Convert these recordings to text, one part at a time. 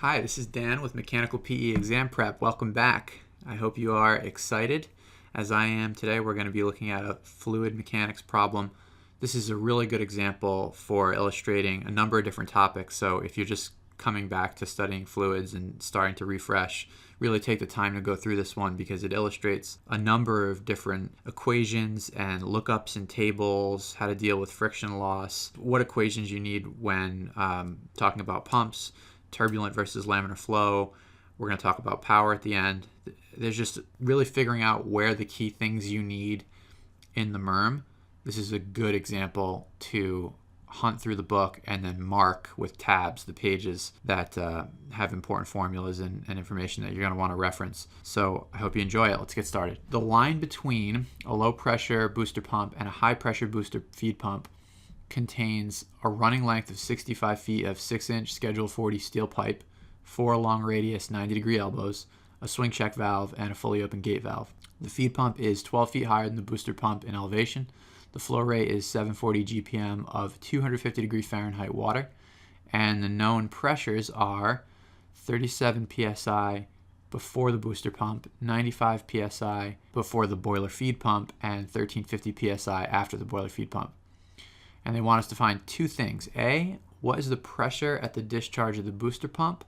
Hi, this is Dan with Mechanical PE Exam Prep. Welcome back. I hope you are excited as I am today. We're going to be looking at a fluid mechanics problem. This is a really good example for illustrating a number of different topics. So if you're just coming back to studying fluids and starting to refresh, really take the time to go through this one because it illustrates a number of different equations and lookups in tables, how to deal with friction loss, what equations you need when talking about pumps, turbulent versus laminar flow. We're going to talk about power at the end. There's just really figuring out where the key things you need in the MERM. This is a good example to hunt through the book and then mark with tabs the pages that have important formulas and information that you're going to want to reference. So I hope you enjoy it. Let's get started. The line between a low pressure booster pump and a high pressure booster feed pump contains a running length of 65 feet of 6-inch Schedule 40 steel pipe, 4 long radius 90-degree elbows, a swing check valve, and a fully open gate valve. The feed pump is 12 feet higher than the booster pump in elevation. The flow rate is 740 GPM of 250 degree Fahrenheit water, and the known pressures are 37 psi before the booster pump, 95 psi before the boiler feed pump, and 1350 psi after the boiler feed pump. And they want us to find two things. A, what is the pressure at the discharge of the booster pump?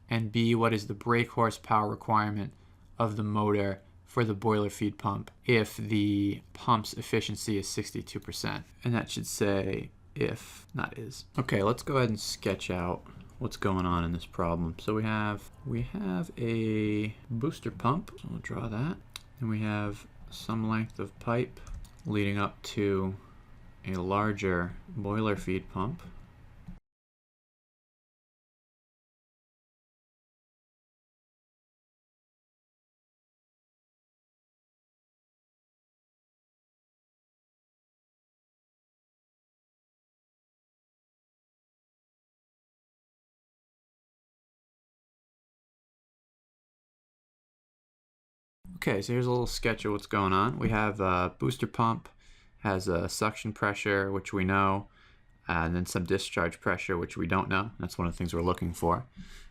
And B, what is the brake horsepower requirement of the motor for the boiler feed pump if the pump's efficiency is 62%? And that should say if, not is. Okay, let's go ahead and sketch out what's going on in this problem. So we have a booster pump, so we'll draw that. And we have some length of pipe leading up to a larger boiler feed pump. Okay, so here's a little sketch of what's going on. We have a booster pump, has a suction pressure, which we know, and then some discharge pressure, which we don't know. That's one of the things we're looking for.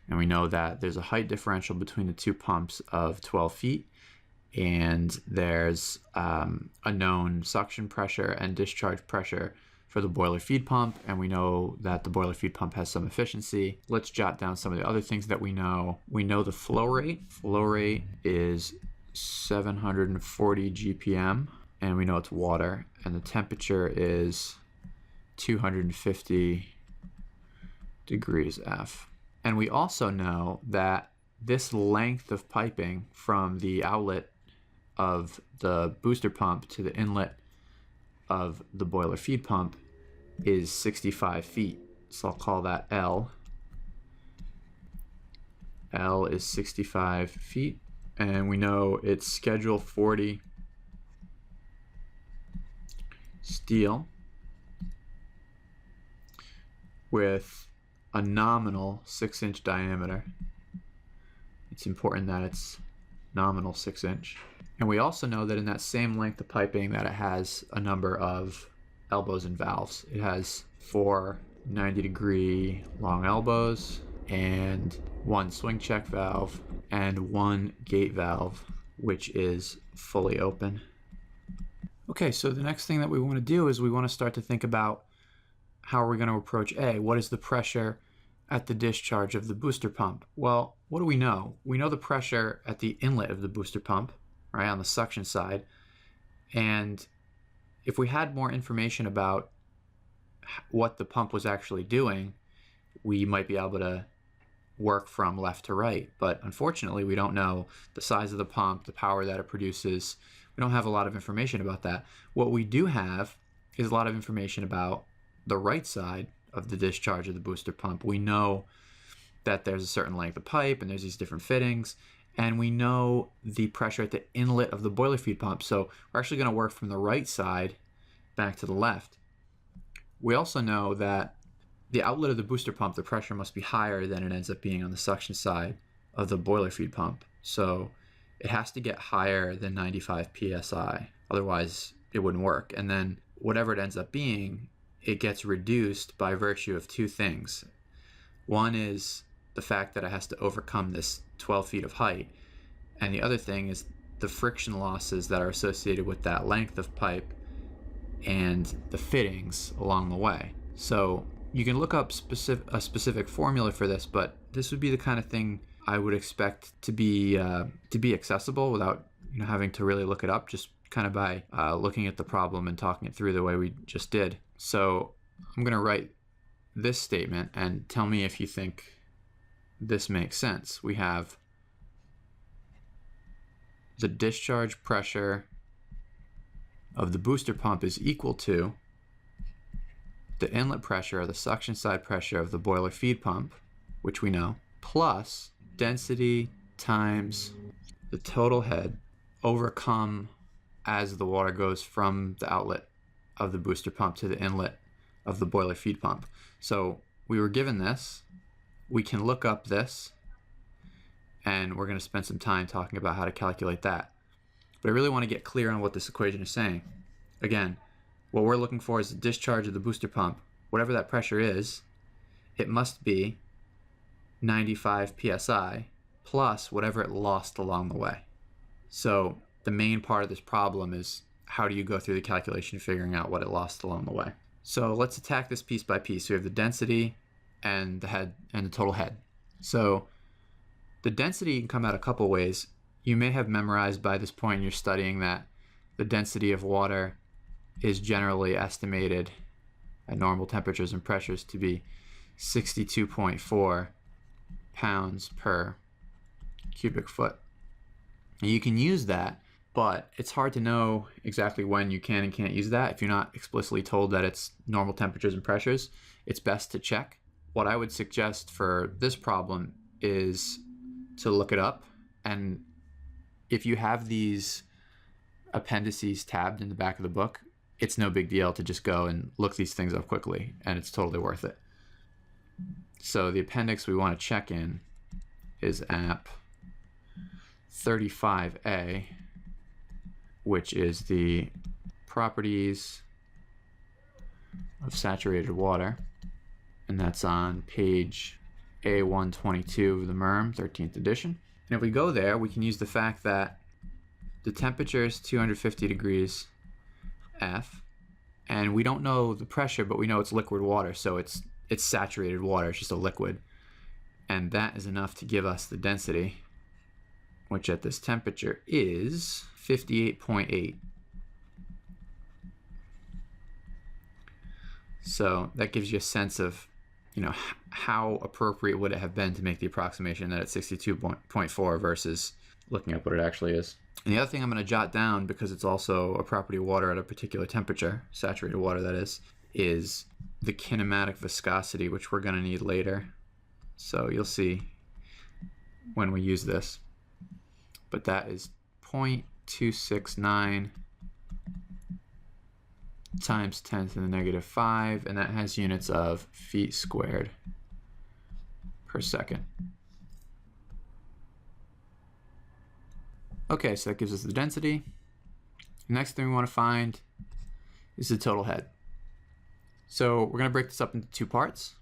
And we know that there's a height differential between the two pumps of 12 feet, and there's a known suction pressure and discharge pressure for the boiler feed pump, and we know that the boiler feed pump has some efficiency. Let's jot down some of the other things that we know. We know the flow rate. Flow rate is 740 GPM, and we know it's water, and the temperature is 250 degrees F. And we also know that this length of piping from the outlet of the booster pump to the inlet of the boiler feed pump is 65 feet. So I'll call that L. L is 65 feet, and we know it's Schedule 40 steel with a nominal 6-inch diameter. It's important that it's nominal 6-inch. And we also know that in that same length of piping that it has a number of elbows and valves. It has 4 90-degree long elbows and 1 swing check valve and 1 gate valve, which is fully open. Okay, so the next thing that we want to do is we want to start to think about how are we going to approach A? What is the pressure at the discharge of the booster pump? Well, what do we know? We know the pressure at the inlet of the booster pump, right, on the suction side. And if we had more information about what the pump was actually doing, we might be able to work from left to right. But unfortunately, we don't know the size of the pump, the power that it produces. We don't have a lot of information about that. What we do have is a lot of information about the right side of the discharge of the booster pump. We know that there's a certain length of pipe and there's these different fittings, and we know the pressure at the inlet of the boiler feed pump. So we're actually going to work from the right side back to the left. We also know that the outlet of the booster pump, the pressure must be higher than it ends up being on the suction side of the boiler feed pump. So it has to get higher than 95 psi, otherwise it wouldn't work. And then whatever it ends up being, it gets reduced by virtue of two things. One is the fact that it has to overcome this 12 feet of height. And the other thing is the friction losses that are associated with that length of pipe and the fittings along the way. So you can look up a specific formula for this, but this would be the kind of thing I would expect to be accessible without having to really look it up, just kind of by looking at the problem and talking it through the way we just did. So I'm going to write this statement and tell me if you think this makes sense. We have the discharge pressure of the booster pump is equal to the inlet pressure or the suction side pressure of the boiler feed pump, which we know, plus density times the total head overcome as the water goes from the outlet of the booster pump to the inlet of the boiler feed pump. So we were given this. We can look up this, and we're going to spend some time talking about how to calculate that. But I really want to get clear on what this equation is saying. Again, what we're looking for is the discharge of the booster pump. Whatever that pressure is, it must be 95 psi plus whatever it lost along the way. So the main part of this problem is how do you go through the calculation of figuring out what it lost along the way. So let's attack this piece by piece. We have the density and the head and the total head. So the density can come out a couple ways. You may have memorized by this point in your studying that the density of water is generally estimated at normal temperatures and pressures to be 62.4 pounds per cubic foot. And you can use that, but it's hard to know exactly when you can and can't use that if you're not explicitly told that it's normal temperatures and pressures. It's best to check. What I would suggest for this problem is to look it up, and if you have these appendices tabbed in the back of the book, it's no big deal to just go and look these things up quickly, and it's totally worth it. So the appendix we want to check in is App 35A, which is the properties of saturated water, and that's on page A122 of the MERM, 13th edition. And if we go there, we can use the fact that the temperature is 250 degrees F, and we don't know the pressure, but we know it's liquid water, so it's saturated water, it's just a liquid. And that is enough to give us the density, which at this temperature is 58.8. So that gives you a sense of, how appropriate would it have been to make the approximation that it's 62.4 versus looking up what it actually is. And the other thing I'm going to jot down, because it's also a property of water at a particular temperature, saturated water that is the kinematic viscosity, which we're going to need later. So you'll see when we use this. But that is 0.269 times 10 to the negative 5, and that has units of feet squared per second. Okay, so that gives us the density. The next thing we want to find is the total head. So we're going to break this up into two parts.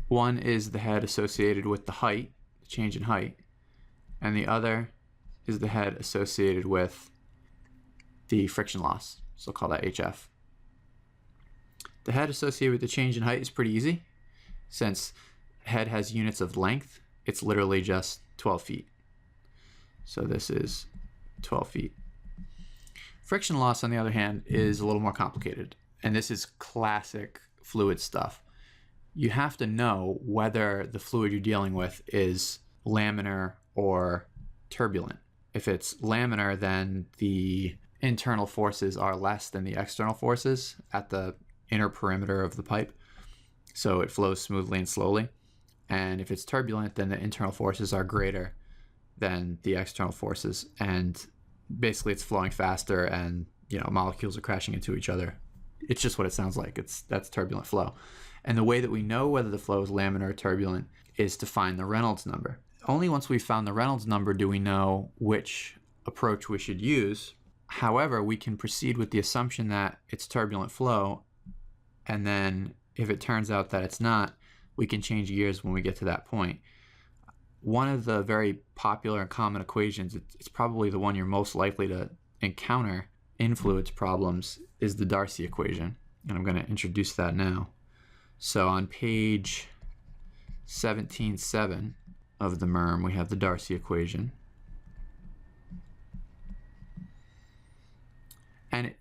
One is the head associated with the height, the change in height, and the other is the head associated with the friction loss. So I'll call that HF. The head associated with the change in height is pretty easy. Since head has units of length, it's literally just 12 feet. So this is 12 feet. Friction loss, on the other hand, is a little more complicated. And this is classic fluid stuff. You have to know whether the fluid you're dealing with is laminar or turbulent. If it's laminar, then the internal forces are less than the external forces at the inner perimeter of the pipe. So it flows smoothly and slowly. And if it's turbulent, then the internal forces are greater than the external forces. And basically it's flowing faster and molecules are crashing into each other. It's just what it sounds like. That's turbulent flow. And the way that we know whether the flow is laminar or turbulent is to find the Reynolds number. Only once we've found the Reynolds number do we know which approach we should use. However, we can proceed with the assumption that it's turbulent flow, and then if it turns out that it's not, we can change gears when we get to that point. One of the very popular and common equations, it's probably the one you're most likely to encounter in fluids problems, is the Darcy equation. And I'm going to introduce that now. So on page 17.7 of the MERM, we have the Darcy equation. And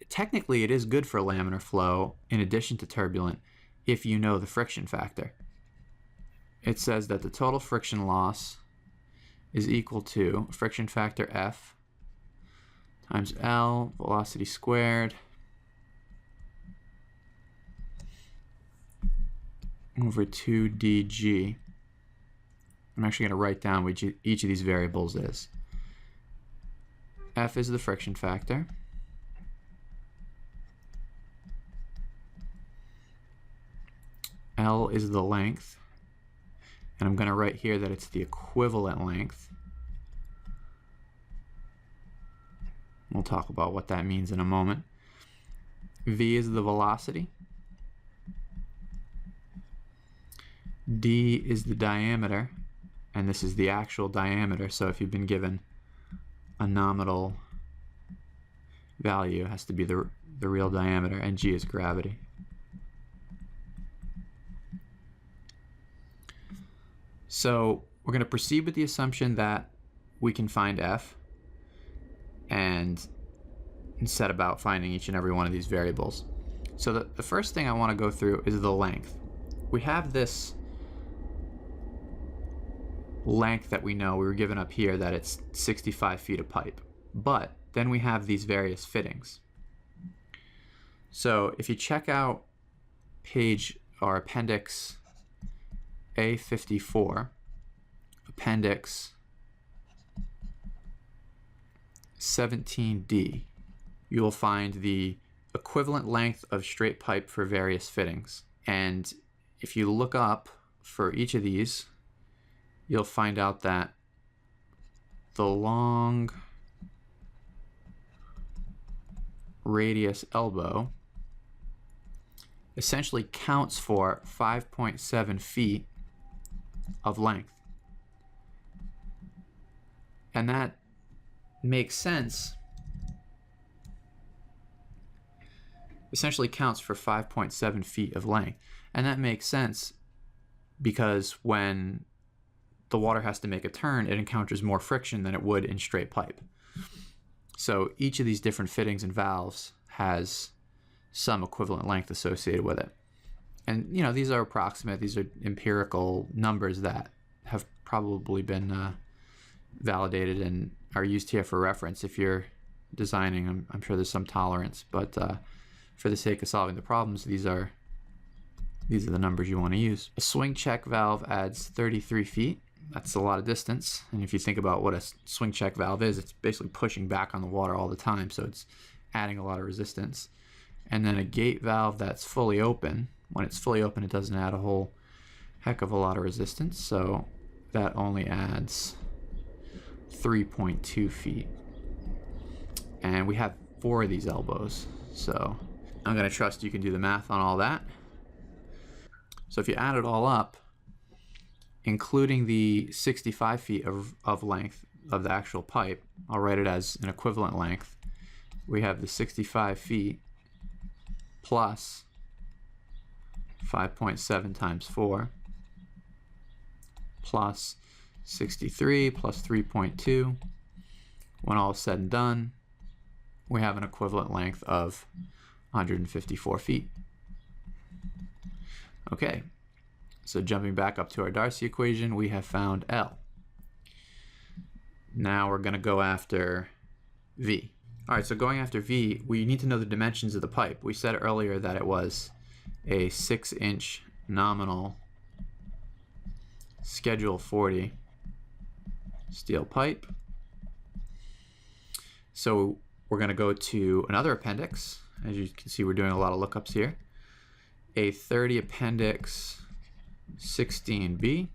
technically it is good for laminar flow in addition to turbulent if you know the friction factor. It says that the total friction loss is equal to friction factor F times L, velocity squared, over 2 dg. I'm actually going to write down what each of these variables is. F is the friction factor. L is the length. And I'm going to write here that it's the equivalent length. We'll talk about what that means in a moment. V is the velocity. D is the diameter, and this is the actual diameter, so if you've been given a nominal value, it has to be the real diameter, and G is gravity. So we're going to proceed with the assumption that we can find F and set about finding each and every one of these variables. So the first thing I want to go through is the length. We have this length that we know, we were given up here that it's 65 feet of pipe, but then we have these various fittings. So if you check out page or appendix A54, appendix 17D, you will find the equivalent length of straight pipe for various fittings. And if you look up for each of these, you'll find out that the long radius elbow essentially counts for 5.7 feet of length. And that makes sense. Essentially counts for 5.7 feet of length. And that makes sense because when the water has to make a turn, it encounters more friction than it would in straight pipe. So each of these different fittings and valves has some equivalent length associated with it. And you know, these are approximate, these are empirical numbers that have probably been validated and are used here for reference. If you're designing, I'm sure there's some tolerance, but for the sake of solving the problems, these are the numbers you want to use. A swing check valve adds 33 feet. That's a lot of distance. And if you think about what a swing check valve is, it's basically pushing back on the water all the time, so it's adding a lot of resistance. And then a gate valve that's fully open. When it's fully open, it doesn't add a whole heck of a lot of resistance, so that only adds 3.2 feet. And we have 4 of these elbows, so I'm going to trust you can do the math on all that. So if you add it all up, including the 65 feet of length of the actual pipe, I'll write it as an equivalent length. We have the 65 feet plus 5.7 times 4 plus 63 plus 3.2. When all is said and done, we have an equivalent length of 154 feet. Okay, so jumping back up to our Darcy equation, we have found L. Now we're going to go after V. All right, so going after V, we need to know the dimensions of the pipe. We said earlier that it was a 6-inch nominal Schedule 40 steel pipe. So we're going to go to another appendix. As you can see, we're doing a lot of lookups here. A30 appendix 16B,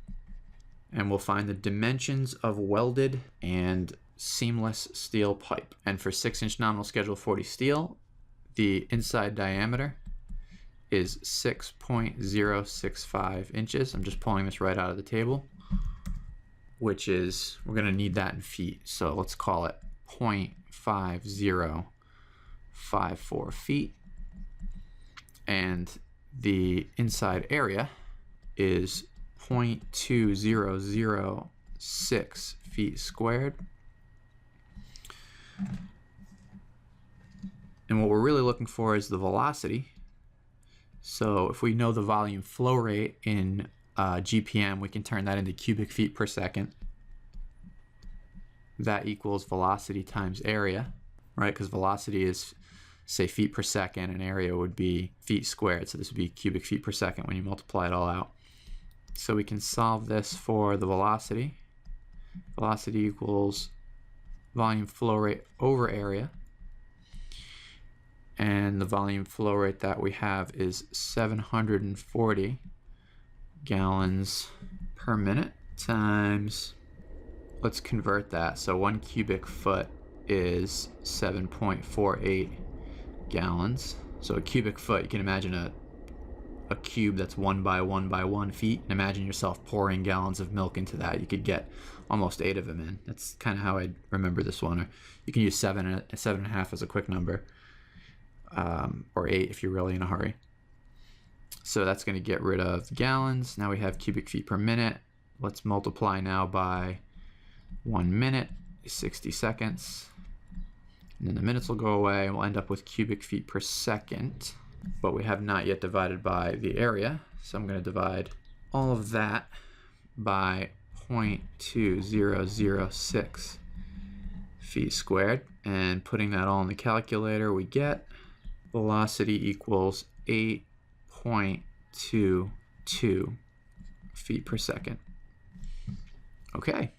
and we'll find the dimensions of welded and seamless steel pipe. And for 6-inch nominal schedule 40 steel, the inside diameter is 6.065 inches. I'm just pulling this right out of the table, which is, we're going to need that in feet. So let's call it 0.5054 feet. And the inside area is 0.2006 feet squared. And what we're really looking for is the velocity. So if we know the volume flow rate in GPM, we can turn that into cubic feet per second. That equals velocity times area, right? Because velocity is, say, feet per second, and area would be feet squared. So this would be cubic feet per second when you multiply it all out. So we can solve this for the velocity. Velocity equals volume flow rate over area. And the volume flow rate that we have is 740 gallons per minute times, let's convert that. So 1 cubic foot is 7.48 gallons. So a cubic foot, you can imagine a cube that's 1 by 1 by 1 feet. And imagine yourself pouring gallons of milk into that. You could get almost 8 of them in. That's kind of how I remember this one. Or you can use 7.5 as a quick number. Or 8 if you're really in a hurry. So that's going to get rid of gallons. Now we have cubic feet per minute. Let's multiply now by 1 minute is 60 seconds. And then the minutes will go away and we'll end up with cubic feet per second. But we have not yet divided by the area. So I'm going to divide all of that by 0.2006 feet squared. And putting that all in the calculator, we get velocity equals 8.22 feet per second. Okay,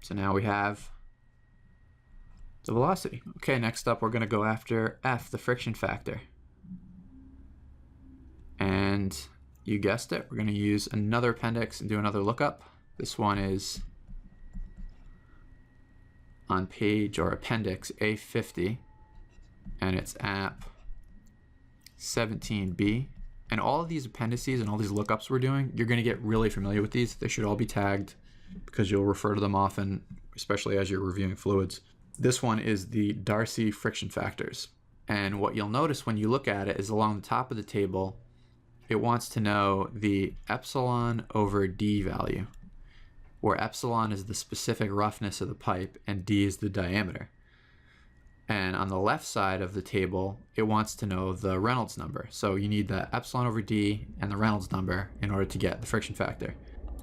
so now we have the velocity. Okay, next up we're going to go after F, the friction factor. And you guessed it, we're going to use another appendix and do another lookup. This one is on page or appendix A50, and it's app 17B. And all of these appendices and all these lookups we're doing, you're going to get really familiar with these. They should all be tagged because you'll refer to them often, especially as you're reviewing fluids. This one is the Darcy friction factors. And what you'll notice when you look at it is along the top of the table, it wants to know the epsilon over D value, where epsilon is the specific roughness of the pipe and D is the diameter. And on the left side of the table, it wants to know the Reynolds number. So you need the epsilon over D and the Reynolds number in order to get the friction factor.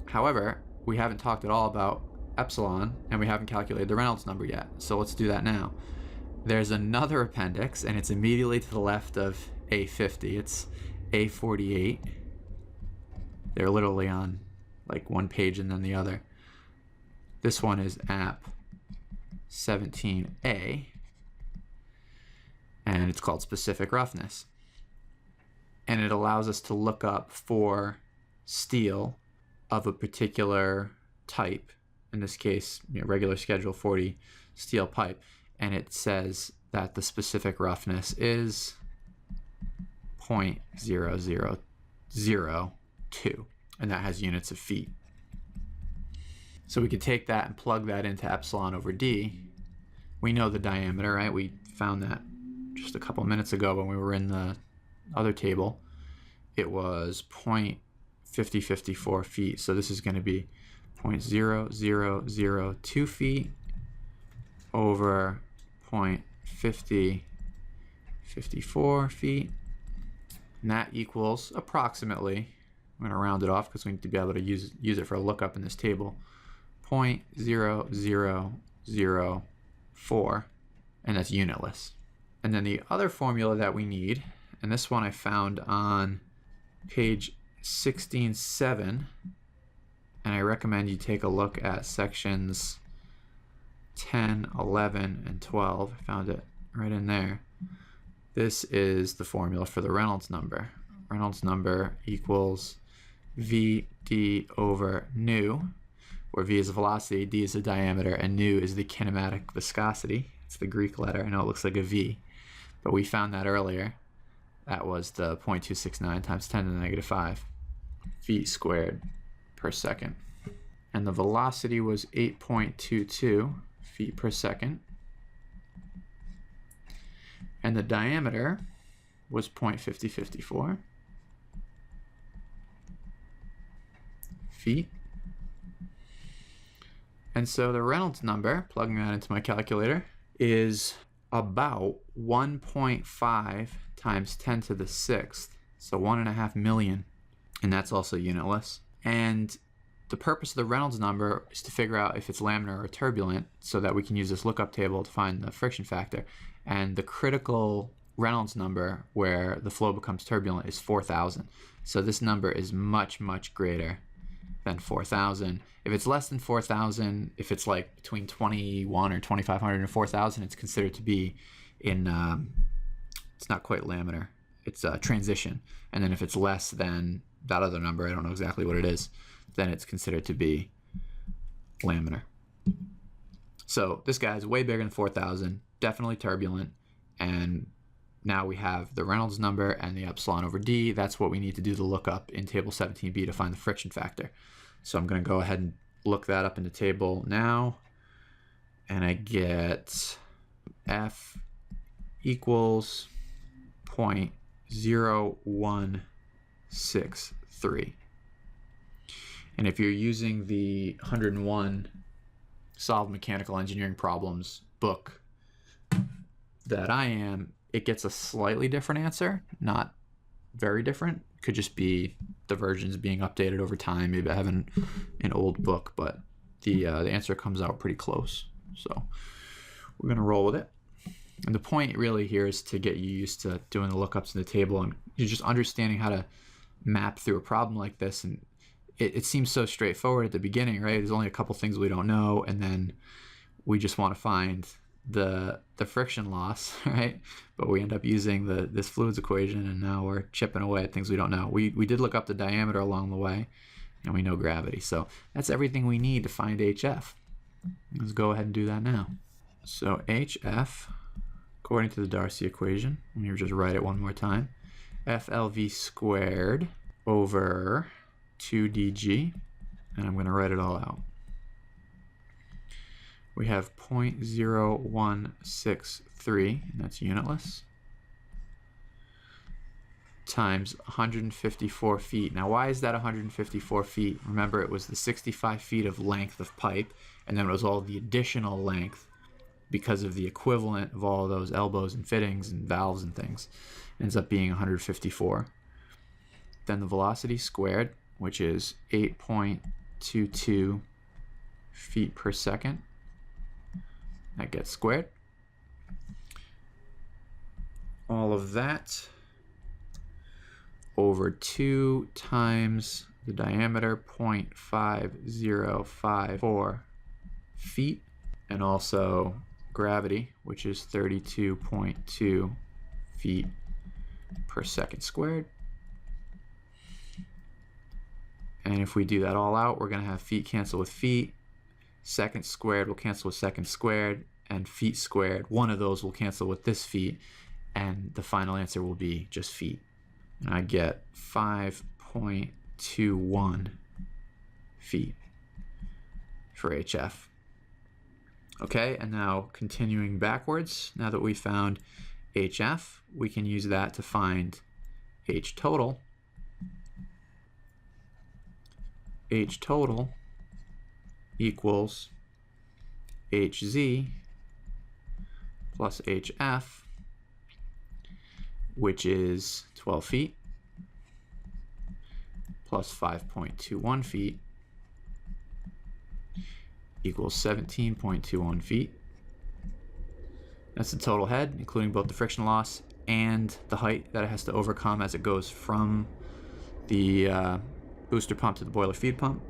However, we haven't talked at all about epsilon and we haven't calculated the Reynolds number yet. So let's do that now. There's another appendix and it's immediately to the left of A50. It's A48. They're literally on like one page and then the other. This one is app 17A. And it's called specific roughness. And it allows us to look up for steel of a particular type, in this case, regular schedule 40 steel pipe, and it says that the specific roughness is 0.0002, and that has units of feet. So we could take that and plug that into epsilon over D. We know the diameter, right? We found that just a couple minutes ago when we were in the other table. It was 0.5054 feet. So this is going to be 0.0002 feet over 0.5054 feet. And that equals approximately, I'm going to round it off because we need to be able to use it for a lookup in this table, 0.0004, and that's unitless. And then the other formula that we need, and this one I found on page 16.7, and I recommend you take a look at sections 10, 11, and 12. I found it right in there. This is the formula for the Reynolds number. Reynolds number equals VD over nu, where v is the velocity, d is the diameter, and nu is the kinematic viscosity. It's the Greek letter. I know it looks like a v, but we found that earlier. That was the 0.269 times 10 to the negative 5 feet squared per second. And the velocity was 8.22 feet per second. And the diameter was 0.5054 feet. And so the Reynolds number, plugging that into my calculator, is about 1.5 times 10 to the 6th, so 1.5 million, and that's also unitless. And the purpose of the Reynolds number is to figure out if it's laminar or turbulent, so that we can use this lookup table to find the friction factor. And the critical Reynolds number where the flow becomes turbulent is 4,000. So this number is much, much greater than 4,000. If it's less than 4,000, if it's like between 21 or 2,500 and 4,000, it's considered to be in, it's not quite laminar, it's transition. And then if it's less than that other number, I don't know exactly what it is, then it's considered to be laminar. So this guy's way bigger than 4,000, definitely turbulent, and now we have the Reynolds number and the epsilon over d. That's what we need to do the lookup in table 17b to find the friction factor. So I'm going to go ahead and look that up in the table now, and I get F equals 0.0163. And if you're using the 101 Solved Mechanical Engineering Problems book that I am, it gets a slightly different answer, not very different. Could just be the versions being updated over time. Maybe I have an old book, but the answer comes out pretty close. So we're going to roll with it. And the point really here is to get you used to doing the lookups in the table, and you're just understanding how to map through a problem like this. And it seems so straightforward at the beginning, right? There's only a couple things we don't know, and then we just want to find the friction loss, right? But we end up using this fluids equation, and now we're chipping away at things we don't know. We did look up the diameter along the way, and we know gravity. So that's everything we need to find HF. Let's go ahead and do that now. So HF, according to the Darcy equation, let me just write it one more time, FLV squared over 2dg, and I'm going to write it all out. We have 0.0163, and that's unitless, times 154 feet. Now, why is that 154 feet? Remember, it was the 65 feet of length of pipe, and then it was all the additional length because of the equivalent of all of those elbows and fittings and valves and things. It ends up being 154. Then the velocity squared, which is 8.22 feet per second. That gets squared. All of that over 2 times the diameter, 0.5054 feet, and also gravity, which is 32.2 feet per second squared. And if we do that all out, we're going to have feet cancel with feet. Second squared will cancel with second squared, and feet squared, one of those will cancel with this feet, and the final answer will be just feet. And I get 5.21 feet for HF. Okay, and now continuing backwards, now that we found HF, we can use that to find H total. H total equals HZ plus HF, which is 12 feet plus 5.21 feet equals 17.21 feet. That's the total head, including both the friction loss and the height that it has to overcome as it goes from the booster pump to the boiler feed pump.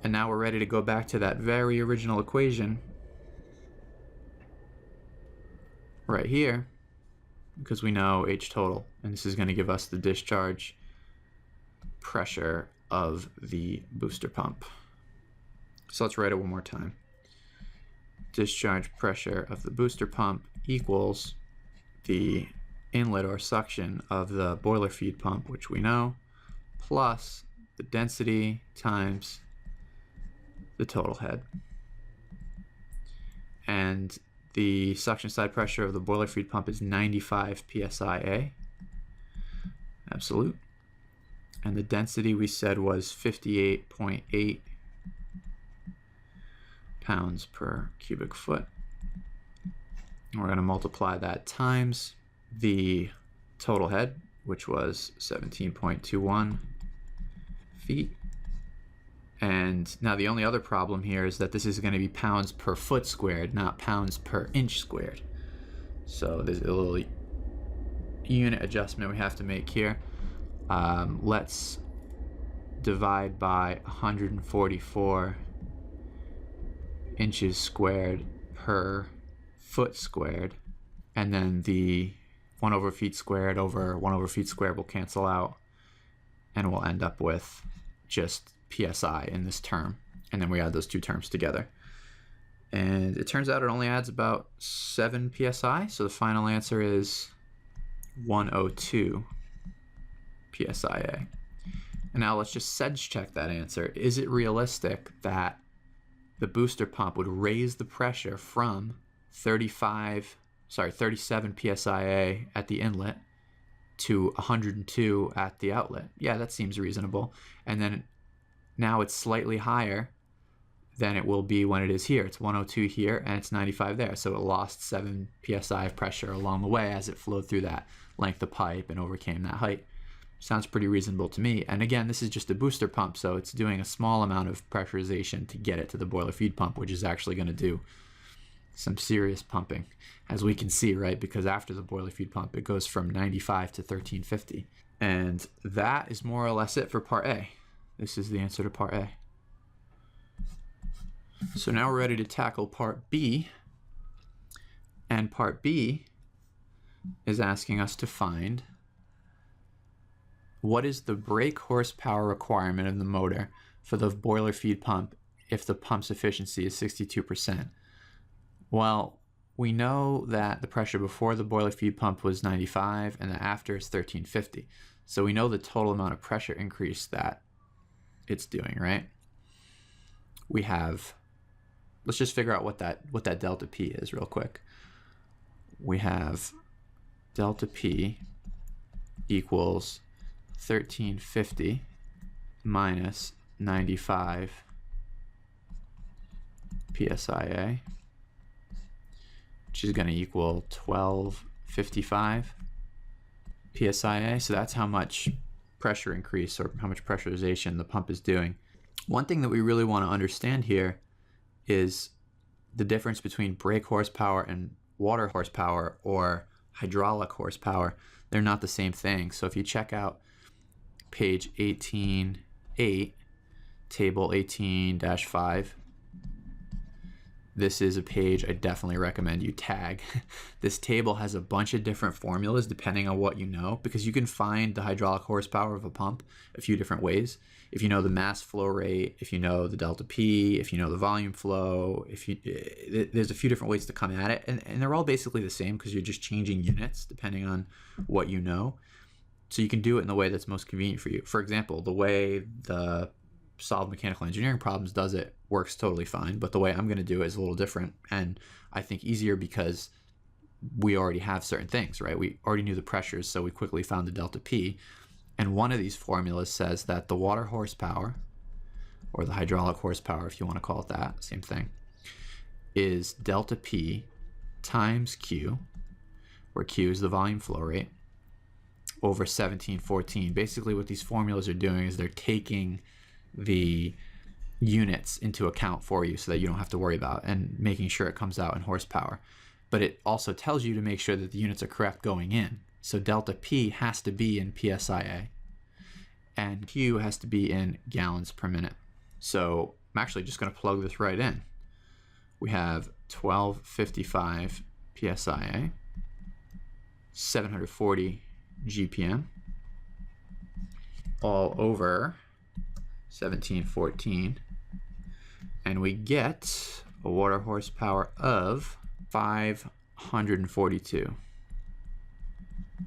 And now we're ready to go back to that very original equation right here, because we know H total, and this is going to give us the discharge pressure of the booster pump. So let's write it one more time. Discharge pressure of the booster pump equals the inlet or suction of the boiler feed pump, which we know, plus the density times the total head. And the suction side pressure of the boiler feed pump is 95 psi-A, absolute. And the density we said was 58.8 pounds per cubic foot. And we're going to multiply that times the total head, which was 17.21 feet. And now the only other problem here is that this is going to be pounds per foot squared, not pounds per inch squared. So there's a little unit adjustment we have to make here. Let's divide by 144 inches squared per foot squared, and then the 1 over feet squared over 1 over feet squared will cancel out, and we'll end up with just psi in this term, and then we add those two terms together. And it turns out it only adds about 7 psi, so the final answer is 102 psi-A. And now let's just sedge check that answer. Is it realistic that the booster pump would raise the pressure from 37 psi-A at the inlet to 102 at the outlet? Yeah, that seems reasonable. And then now it's slightly higher than it will be when it is here. It's 102 here and it's 95 there. So it lost 7 psi of pressure along the way as it flowed through that length of pipe and overcame that height. Sounds pretty reasonable to me. And again, this is just a booster pump, so it's doing a small amount of pressurization to get it to the boiler feed pump, which is actually going to do some serious pumping, as we can see, right? Because after the boiler feed pump, it goes from 95 to 1350. And that is more or less it for part A. This is the answer to part A. So now we're ready to tackle part B. And part B is asking us to find what is the brake horsepower requirement of the motor for the boiler feed pump if the pump's efficiency is 62%. Well, we know that the pressure before the boiler feed pump was 95 and the after is 1350. So we know the total amount of pressure increase that it's doing, right? We have, let's just figure out what that delta P is real quick. We have delta P equals 1350 minus 95 psi-A, which is going to equal 1255 psi-A. So that's how much pressure increase or how much pressurization the pump is doing. One thing that we really want to understand here is the difference between brake horsepower and water horsepower or hydraulic horsepower. They're not the same thing. So if you check out page 18.8, table 18-5, this is a page I definitely recommend you tag. This table has a bunch of different formulas depending on what you know, because you can find the hydraulic horsepower of a pump a few different ways. If you know the mass flow rate, if you know the delta P, if you know the volume flow, there's a few different ways to come at it, and they're all basically the same because you're just changing units depending on what you know. So you can do it in the way that's most convenient for you. For example, the way the solved mechanical engineering problems does it works totally fine, but the way I'm going to do it is a little different, and I think easier because we already have certain things, right? We already knew the pressures, so we quickly found the delta P, and one of these formulas says that the water horsepower, or the hydraulic horsepower if you want to call it that, same thing, is delta P times Q, where Q is the volume flow rate, over 1714. Basically what these formulas are doing is they're taking the units into account for you so that you don't have to worry about and making sure it comes out in horsepower. But it also tells you to make sure that the units are correct going in. So delta P has to be in psi-A and Q has to be in gallons per minute. So I'm actually just going to plug this right in. We have 1255 psi-A, 740 GPM, all over 1714 and we get a water horsepower of 542.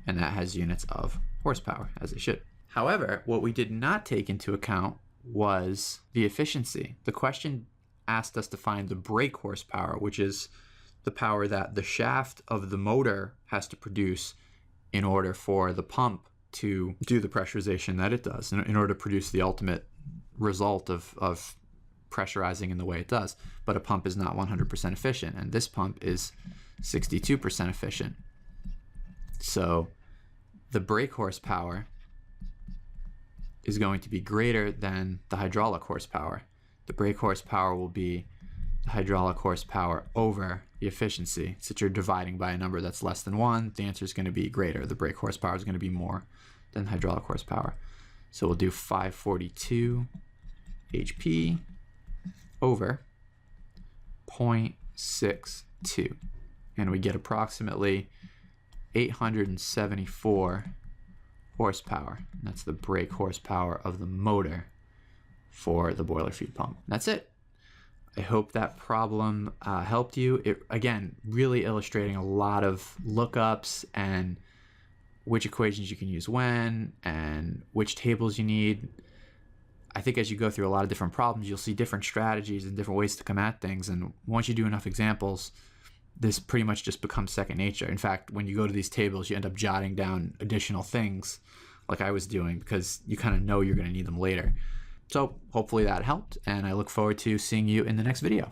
And that has units of horsepower, as it should. However, what we did not take into account was the efficiency. The question asked us to find the brake horsepower, which is the power that the shaft of the motor has to produce in order for the pump to do the pressurization that it does, in order to produce the ultimate result of pressurizing in the way it does. But a pump is not 100% efficient, and this pump is 62% efficient. So the brake horsepower is going to be greater than the hydraulic horsepower. The brake horsepower will be the hydraulic horsepower over the efficiency. Since you're dividing by a number that's less than 1, the answer is going to be greater. The brake horsepower is going to be more than the hydraulic horsepower. So we'll do 542 HP over 0.62. And we get approximately 874 horsepower. And that's the brake horsepower of the motor for the boiler feed pump. That's it. I hope that problem helped you. It, again, really illustrating a lot of lookups and which equations you can use when and which tables you need. I think as you go through a lot of different problems, you'll see different strategies and different ways to come at things. And once you do enough examples, this pretty much just becomes second nature. In fact, when you go to these tables, you end up jotting down additional things like I was doing because you kind of know you're going to need them later. So hopefully that helped, and I look forward to seeing you in the next video.